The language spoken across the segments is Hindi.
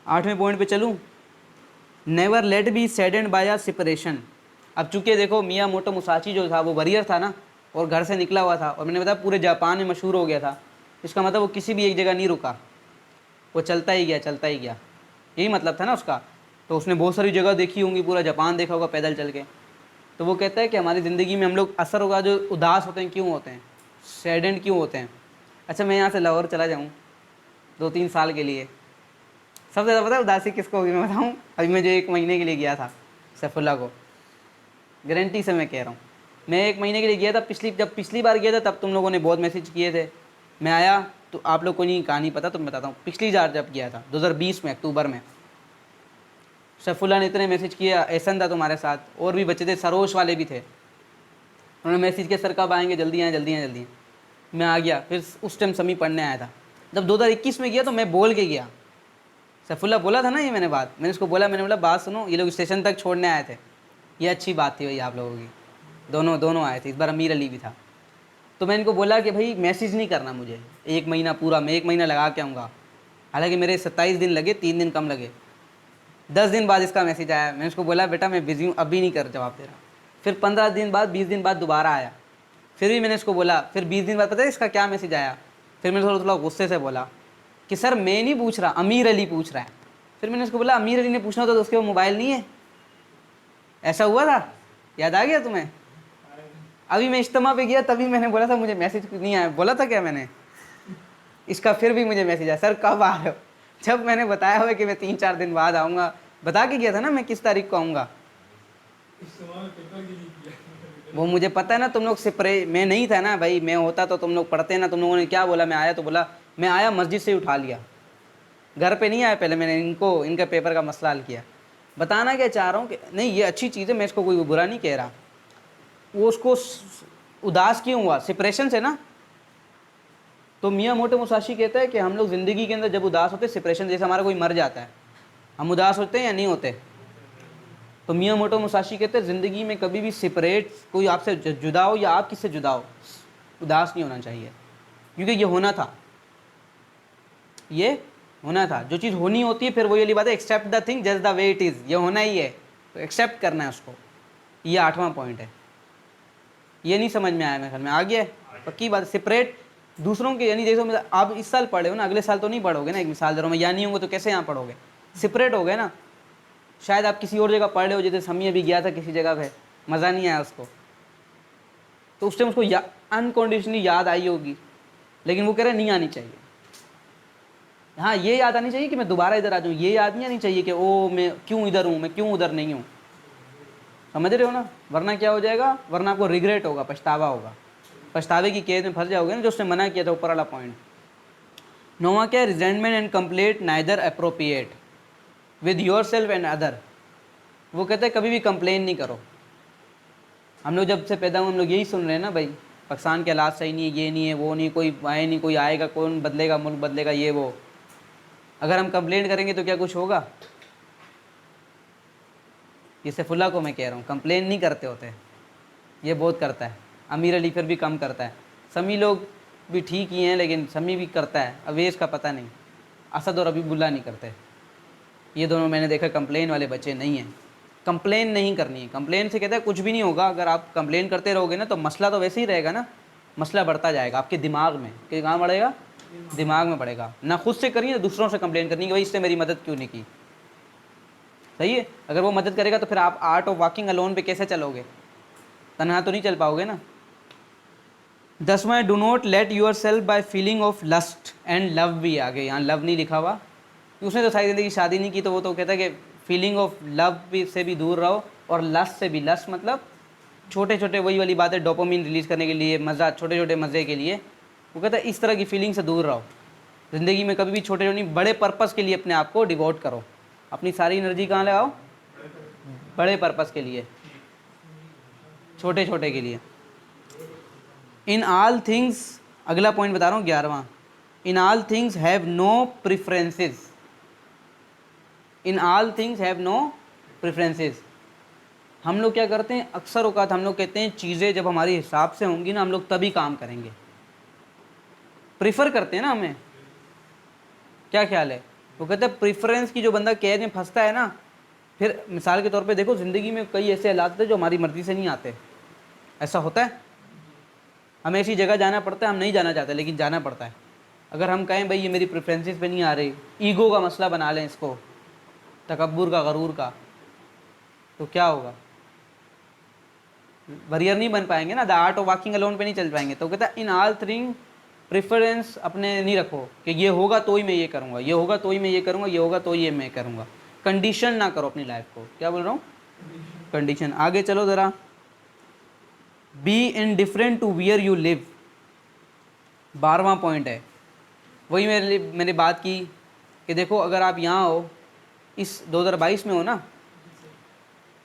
8वें पॉइंट पे चलूँ, never let be saddened by a separation. अब चूंकि देखो मिया मोटो मुसाशी जो था वो वॉरियर था ना, और घर से निकला हुआ था, और मैंने बताया पूरे जापान में मशहूर हो गया था। इसका मतलब वो किसी भी एक जगह नहीं रुका, वो चलता ही गया चलता ही गया, यही मतलब था ना उसका। तो उसने बहुत सारी जगह देखी होंगी, पूरा जापान देखा होगा पैदल चल के। तो वो कहता है कि हमारी ज़िंदगी में हम लोग असर होगा जो उदास होते हैं, क्यों होते हैं, सैडेंड क्यों होते हैं। अच्छा मैं यहाँ से लाहौर चला जाऊँ 2-3 साल के लिए, सबसे ज़्यादा पता है उदासी किसको होगी मैं बताऊँ? अभी मैं जो 1 महीने के लिए गया था सैफुल्ला को, गारंटी से मैं कह रहा हूँ, मैं 1 महीने के लिए गया था। जब पिछली बार गया था तब तुम लोगों ने बहुत मैसेज किए थे, मैं आया तो आप लोग को नहीं कहानी पता, तो मैं बताता हूँ। पिछली बार जब गया था 2020 में अक्टूबर में, सैफुल्ला ने इतने मैसेज किए, एहसन था तुम्हारे साथ, और भी बच्चे थे, सरोश वाले भी थे, उन्होंने मैसेज किया सर कब आएंगे, जल्दी आएँ जल्दी आएँ जल्दी आएँ। मैं आ गया। फिर उस टाइम समी पढ़ने आया था। जब 2021 में गया तो मैं बोल के गया, सैफुल्ला बोला था ना ये मैंने बात, मैंने उसको बोला, मैंने बोला बात सुनो, ये लोग स्टेशन तक छोड़ने आए थे, ये अच्छी बात थी भाई आप लोगों की, दोनों आए थे, इस बार अमीर अली भी था। तो मैं इनको बोला कि भाई मैसेज नहीं करना मुझे 1 महीना पूरा, मैं 1 महीना लगा के आऊँगा। हालांकि मेरे 27 दिन लगे, 3 दिन कम लगे। 10 दिन बाद इसका मैसेज आया, मैंने उसको बोला बेटा मैं बिजी हूँ, अभी नहीं कर जवाब दे रहा। फिर 15 दिन बाद, 20 दिन बाद दोबारा आया, फिर भी मैंने इसको बोला। फिर 20 दिन बाद पता है इसका क्या मैसेज आया? फिर मैंने थोड़ा गुस्से से बोला कि सर मैं नहीं पूछ रहा, अमीर अली पूछ रहा है। फिर मैंने उसको बोला अमीर अली ने पूछना होता तो उसके वो मोबाइल नहीं है, ऐसा हुआ था, याद आ गया तुम्हें? अभी मैं इज्तिमा पे गया तभी मैंने बोला था मुझे मैसेज नहीं आया, बोला था क्या मैंने? इसका फिर भी मुझे मैसेज आया, सर कब आ रहे हो? जब मैंने बताया हुआ कि मैं 3-4 दिन बाद आऊँगा, बता के गया था ना मैं किस तारीख को आऊँगा। वो मुझे पता है ना, तुम लोग सिपरे, मैं नहीं था ना भाई, मैं होता तो तुम लोग पढ़ते ना। तुम लोगों ने क्या बोला, मैं आया तो बोला, मैं आया मस्जिद से उठा लिया, घर पे नहीं आया, पहले मैंने इनको इनका पेपर का मसला हल किया। बताना क्या चाह रहा हूँ कि नहीं ये अच्छी चीज़ है, मैं इसको कोई बुरा नहीं कह रहा। वो उसको उदास क्यों हुआ? सिपरेशन से ना। तो मियाँ मोटो मुसाशी कहता है कि हम लोग ज़िंदगी के अंदर जब उदास होते, सिपरेशन जैसे हमारा कोई मर जाता है, हम उदास होते हैं या नहीं होते? तो मियाँ मोटो मुसाशी कहते हैं ज़िंदगी में कभी भी सेपरेट, कोई आपसे जुदा हो या आप किससे जुदा हो, उदास नहीं होना चाहिए, क्योंकि ये होना था, ये होना था। जो चीज़ होनी होती है, फिर वही वाली बात है, accept the thing just the way it is, ये होना ही है तो एक्सेप्ट करना है उसको। ये 8वां पॉइंट है। ये नहीं समझ में आया मेरे ख्याल में, आ गया है पक्की बात। सेपरेट दूसरों के, यानी देखो आप इस साल पढ़े हो ना, अगले साल तो नहीं पढ़ोगे ना। एक मिसाल दे रहा हूँ मैं, यहाँ नहीं होंगे तो कैसे यहाँ पढ़ोगे? सेपरेट हो गए ना। शायद आप किसी और जगह पढ़ रहे हो, जैसे समी अभी गया था किसी जगह पे, मज़ा नहीं आया उसको, तो उस टाइम उसको अनकंडीशनली याद आई होगी, लेकिन वो कह रहे नहीं आनी चाहिए। हाँ ये याद आनी चाहिए कि मैं दोबारा इधर आ जाऊँ, ये याद नहीं आनी चाहिए कि ओ मैं क्यों इधर हूँ, मैं क्यों उधर नहीं हूँ। समझ रहे हो ना? वरना क्या हो जाएगा, वरना आपको रिग्रेट होगा, पछतावा होगा, पछतावे की कैद में फंस जाओगे ना, जो उसने मना किया था ऊपर वाला पॉइंट। 9वां क्या है? Resentment and complaint neither appropriate with your self and other. वो कहते हैं कभी भी कंप्लेन नहीं करो। हम लोग जब से पैदा हुए हम लोग यही सुन रहे हैं ना भाई, पाकिस्तान के हालात सही नहीं है, ये नहीं है, वो नहीं, कोई आए नहीं, कोई आएगा, कौन बदलेगा, मुल्क बदलेगा, ये वो। अगर हम कंप्लेंट करेंगे तो क्या कुछ होगा? ये सैफुल्ला को मैं कह रहा हूँ, कंप्लेन नहीं करते होते, ये बहुत करता है। अमीर अली फिर भी कम करता है, समी लोग भी ठीक ही हैं, लेकिन समी भी करता है, अवेश का पता नहीं, असद और अबीबुल्ला नहीं करते। ये दोनों मैंने देखा कंप्लेन वाले बच्चे नहीं हैं। कंप्लेन नहीं करनी है, कंप्लेन से कहता है कुछ भी नहीं होगा। अगर आप कंप्लेन करते रहोगे ना तो मसला तो वैसे ही रहेगा ना, मसला बढ़ता जाएगा आपके दिमाग में। कि कहाँ बढ़ेगा? दिमाग में बढ़ेगा। ना खुद से करिए ना दूसरों से कंप्लेन करनी कि भाई इससे मेरी मदद क्यों नहीं की। सही है? अगर वो मदद करेगा तो फिर आप आर्ट ऑफ वॉकिंग अलोन पे कैसे चलोगे? तनहा तो नहीं चल पाओगे ना। 10वां, do not let yourself by feeling of lust and love भी आ गए, यहाँ लव नहीं लिखा हुआ, उसने तो सारी ज़िंदगी शादी नहीं की, तो वो तो कहता है कि फीलिंग ऑफ लव भी से भी दूर रहो, और लस्ट से भी। लस्ट मतलब छोटे छोटे वही वाली बातें, डोपामिन रिलीज़ करने के लिए, मज़ा, छोटे छोटे मज़े के लिए। वो कहता है इस तरह की फीलिंग से दूर रहो। ज़िंदगी में कभी भी छोटे छोटे बड़े पर्पज़ के लिए अपने आप को डिवोट करो। अपनी सारी एनर्जी कहाँ लगाओ? बड़े पर्पज़ के लिए, छोटे छोटे के लिए। इन ऑल थिंग्स, अगला पॉइंट बता रहा हूँ 11वां, in all things have no preferences. In all things have no preferences. हम लोग क्या करते हैं, अक्सर औकात हम लोग कहते हैं चीज़ें जब हमारे हिसाब से होंगी ना हम लोग तभी काम करेंगे। प्रिफर करते हैं ना हमें, क्या ख्याल है? वो कहते हैं प्रेफरेंस की जो बंदा कैद में फंसता है ना, फिर मिसाल के तौर पे देखो ज़िंदगी में कई ऐसे हालात होते हैं जो हमारी मर्ज़ी से नहीं आते, ऐसा होता है। हमें ऐसी जगह जाना पड़ता है, हम नहीं जाना चाहते लेकिन जाना पड़ता है। अगर हम कहें भाई ये मेरी प्रेफरेंसेस पे नहीं आ रही, ईगो का मसला बना लें इसको, तकब्बुर का, गरूर का, तो क्या होगा? वरियर नहीं बन पाएंगे ना, the art of walking alone पे नहीं चल पाएंगे। तो कहता है इन ऑल थिंग प्रेफरेंस अपने नहीं रखो कि ये होगा तो ही मैं ये करूँगा, ये होगा तो ही मैं ये करूँगा, ये होगा तो ही ये मैं करूँगा। कंडीशन ना करो अपनी लाइफ को। क्या बोल रहा हूँ? कंडीशन। आगे चलो ज़रा। Be indifferent to where you live, 12वां पॉइंट है। वही मैंने बात की कि देखो अगर आप यहाँ हो, इस 2022 में हो ना,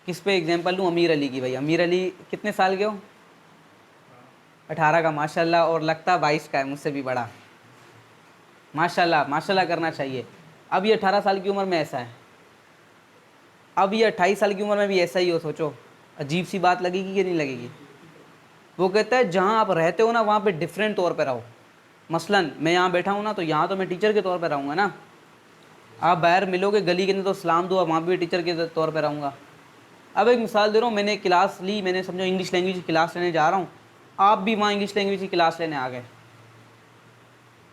किस पे एग्जांपल लूँ? अमीर अली की। भाई अमीर अली कितने साल के हो? 18 का, माशाल्लाह, और लगता 22 का है, मुझसे भी बड़ा। माशाल्लाह, माशाल्लाह करना चाहिए। अब ये 18 साल की उम्र में ऐसा है, अब ये 28 साल की उम्र में भी ऐसा ही हो। सोचो, अजीब सी बात लगेगी कि नहीं लगेगी? वो कहता है जहाँ आप रहते हो ना वहाँ पे डिफरेंट तौर पे रहो। मसलन मैं यहाँ बैठा हूँ ना, तो यहाँ तो मैं टीचर के तौर पे रहूँगा ना। आप बाहर मिलोगे गली के अंदर तो सलाम दुआ, वहाँ भी टीचर के तौर पे रहूँगा। अब एक मिसाल दे रहा हूँ, मैंने क्लास ली, मैंने समझो इंग्लिश लैंग्वेज की क्लास लेने जा रहा हूँ, आप भी वहाँ इंग्लिश लैंग्वेज की क्लास लेने आ गए,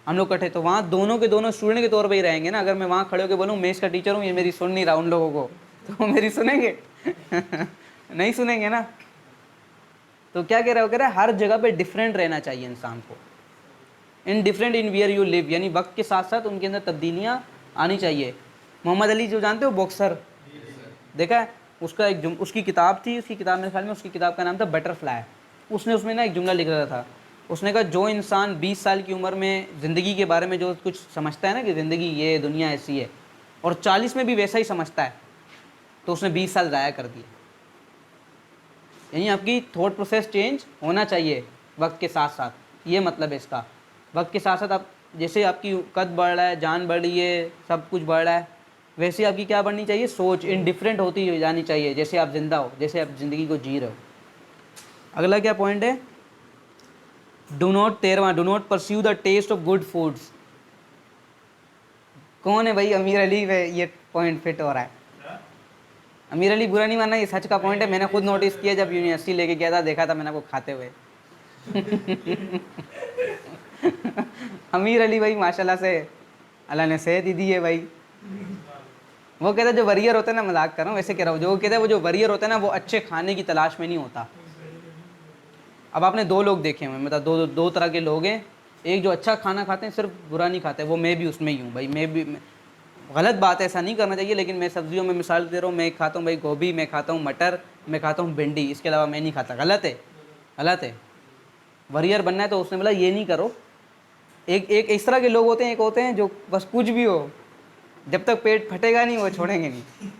हम लोग इकट्ठे, तो वहाँ दोनों के दोनों स्टूडेंट के तौर पे ही रहेंगे ना। अगर मैं वहाँ खड़े होकर बोलूँ मैं इसका टीचर हूँ, ये मेरी सुन नहीं रहा उन लोगों को, तो वो मेरी सुनेंगे? नहीं सुनेंगे ना। तो क्या कह रहा है? वो कह रहा है हर जगह पे डिफरेंट रहना चाहिए इंसान को। In different in wear you live, यानी वक्त के साथ साथ उनके अंदर तब्दीलियाँ आनी चाहिए। मोहम्मद अली जो जानते हो, बॉक्सर, देखा है? उसका उसकी किताब थी, उसकी किताब मेरे ख्याल में उसकी किताब का नाम था बटरफ्लाई। उसमें ना एक जुमला लिख रहा था, उसने कहा जो इंसान 20 साल की उम्र में ज़िंदगी के बारे में जो कुछ समझता है ना कि ज़िंदगी ये दुनिया ऐसी है, और 40 में भी वैसा ही समझता है, तो उसने 20 साल ज़ाया कर दिए। यानी आपकी थॉट प्रोसेस चेंज होना चाहिए वक्त के साथ साथ, ये मतलब है इसका। वक्त के साथ साथ आप जैसे आपकी कद बढ़ रहा है, जान बढ़ रही है, सब कुछ बढ़ रहा है, वैसे आपकी क्या बढ़नी चाहिए? सोच इनडिफरेंट होती जानी चाहिए, जैसे आप जिंदा हो, जैसे आप ज़िंदगी को जी रहे हो। अगला क्या पॉइंट है? डू नॉट, 13वां, do not pursue the taste of good foods. कौन है भाई? अमीर अली पे ये पॉइंट फिट हो रहा है। अमीर अली बुरा नहीं मानना, ये सच का पॉइंट है। मैंने खुद नोटिस किया जब यूनिवर्सिटी लेके गया था, देखा था मैंने आपको खाते हुए। अमीर अली भाई माशाल्लाह से अल्लाह ने सेहत ही दी है भाई। वो कहता है जो वरियर होता है ना, मजाक कर रहा हूँ, वैसे कह रहा हूँ, जो कहता है वो जो वरियर होता है ना, वो अच्छे खाने की तलाश में नहीं होता। अब आपने दो लोग देखे हैं, मतलब दो तरह के लोग हैं। एक जो अच्छा खाना खाते हैं, सिर्फ बुरा नहीं खाते, वो मैं भी उसमें ही हूँ भाई। गलत बात है, ऐसा नहीं करना चाहिए, लेकिन मैं सब्जियों में मिसाल दे रहा हूँ, मैं खाता हूँ भाई गोभी, मैं खाता हूँ मटर, मैं खाता हूँ भिंडी, इसके अलावा मैं नहीं खाता। गलत है, गलत है। वरियर बनना है तो उसने बोला ये नहीं करो। एक इस तरह के लोग होते हैं, एक होते हैं जो बस कुछ भी हो, जब तक पेट फटेगा नहीं वो छोड़ेंगे नहीं।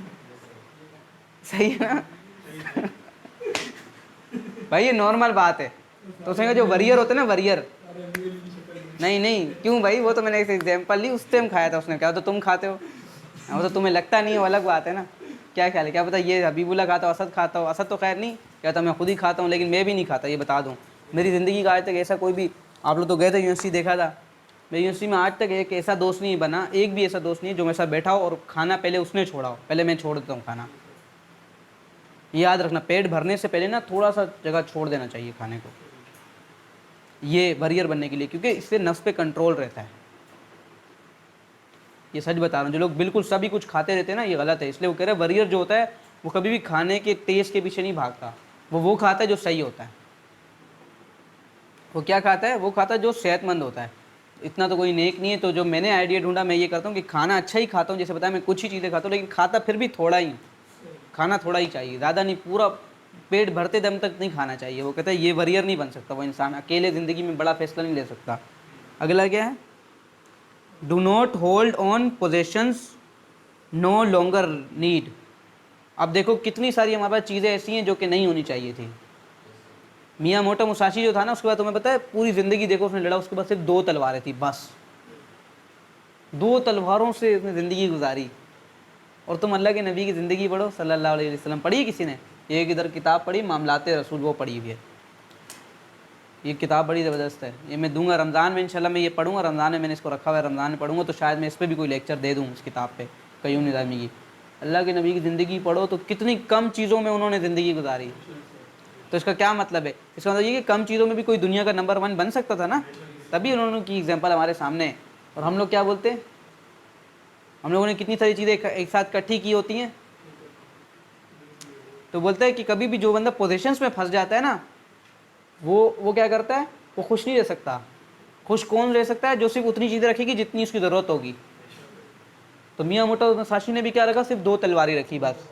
सही है ना? भाई ये नॉर्मल बात है। तो उसने कहा जो वरियर होते हैं ना, वरियर, नहीं नहीं, क्यों भाई? वो तो मैंने एक एग्जांपल ली, उस टाइम खाया था। उसने कहा तो तुम खाते हो, वो तो तुम्हें लगता नहीं है, वो अलग बात है ना। क्या ख्याल है? क्या पता ये हबीबुल्ला खाता हो, असद खाता हो। असद तो खैर नहीं कहता, मैं खुद ही खाता हूँ, लेकिन मैं भी नहीं खाता, ये बता दूँ। मेरी ज़िंदगी का आज तक ऐसा कोई भी, आप लोग तो गए थे यूनिवर्सिटी, देखा था, मेरी यूनिवर्सिटी में आज तक एक ऐसा दोस्त नहीं बना, एक भी ऐसा दोस्त नहीं जो मेरे साथ बैठा हो और खाना पहले उसने छोड़ा हो, पहले मैं छोड़ देता हूँ खाना। याद रखना, पेट भरने से पहले ना थोड़ा सा जगह छोड़ देना चाहिए खाने को, ये वरियर बनने के लिए, क्योंकि इससे नफ्स पे कंट्रोल रहता है। ये सच बता रहा हूँ। जो लोग बिल्कुल सभी कुछ खाते रहते हैं ना, ये गलत है। इसलिए वो कह रहे हैं वरियर जो होता है वो कभी भी खाने के टेस्ट के पीछे नहीं भागता, वो खाता है जो सही होता है। वो क्या खाता है? वो खाता है जो सेहतमंद होता है। इतना तो कोई नेक नहीं है। तो जो मैंने आइडिया ढूंढा, मैं ये करता हूँ कि खाना अच्छा ही खाता हूँ, जैसे बताया मैं कुछ ही चीज़ें खाता हूँ, लेकिन खाता फिर भी थोड़ा ही, खाना थोड़ा ही चाहिए, ज़्यादा नहीं। पूरा पेट भरते दम तक नहीं खाना चाहिए। वो कहता है ये वरियर नहीं बन सकता, वो इंसान अकेले ज़िंदगी में बड़ा फैसला नहीं ले सकता। अगला क्या है? Do not hold on possessions no longer need. अब देखो कितनी सारी हमारे पास चीज़ें ऐसी हैं जो कि नहीं होनी चाहिए थी। मियाँ मोटा मुसाशी जो था ना, उसके बाद तुम्हें पता है पूरी ज़िंदगी देखो उसने लड़ा, उसके बाद सिर्फ 2 तलवारें थी बस। 2 तलवारों से उसने ज़िंदगी गुजारी। और तुम अल्लाह के नबी की ज़िंदगी पढ़ो, सल्लल्लाहु अलैहि वसल्लम, पढ़ी किसी ने? एक इधर किताब पढ़ी, मामलाते रसूल, वो पढ़ी हुई है। ये किताब बड़ी ज़बरदस्त है, ये मैं दूंगा रमज़ान में इंशाल्लाह, मैं ये पढ़ूंगा रमज़ान में, मैंने इसको रखा हुआ है, रमज़ान में पढ़ूंगा तो शायद मैं इस पर भी कोई लेक्चर दे दूँ उस किताब पे, क़य्यूम निज़ामी की। अल्लाह के नबी की ज़िंदगी पढ़ो तो कितनी कम चीज़ों में उन्होंने ज़िंदगी गुजारी। तो इसका क्या मतलब है? इसका मतलब ये कि कम चीज़ों में भी कोई दुनिया का नंबर 1 बन सकता था ना, तभी उन्होंने की एग्जाम्पल हमारे सामने है। और हम लोग क्या बोलते हैं, हम लोगों ने कितनी सारी चीज़ें एक साथ इकट्ठी की होती हैं, तो बोलते हैं कि कभी भी जो बंदा पोजीशंस में फंस जाता है ना, वो क्या करता है, वो खुश नहीं रह सकता। खुश कौन रह सकता है? जो सिर्फ उतनी चीज़ें रखेगी जितनी उसकी ज़रूरत होगी। तो मियाँ मोटो मुसाशी ने भी क्या रखा, सिर्फ 2 तलवारें रखी बस।